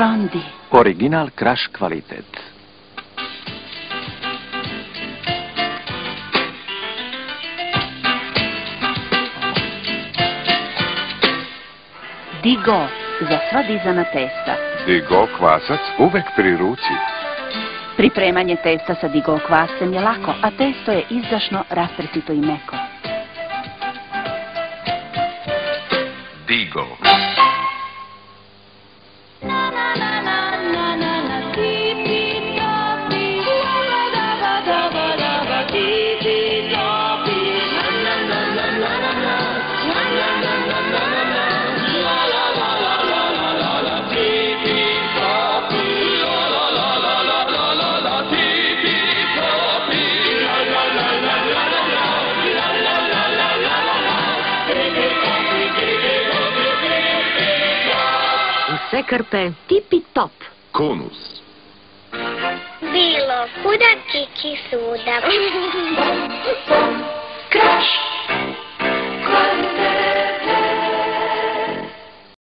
Grandi. Original Kraš kvalitet. Digo, za sva dizana testa. Digo kvasac uvek pri ruci. Pripremanje testa sa Digo kvascem je lako, a testo je izdašno, rastresito i meko. Digo. Sve krpe tipi top. Konus. Bilo kuda, kiki suda. Kraš.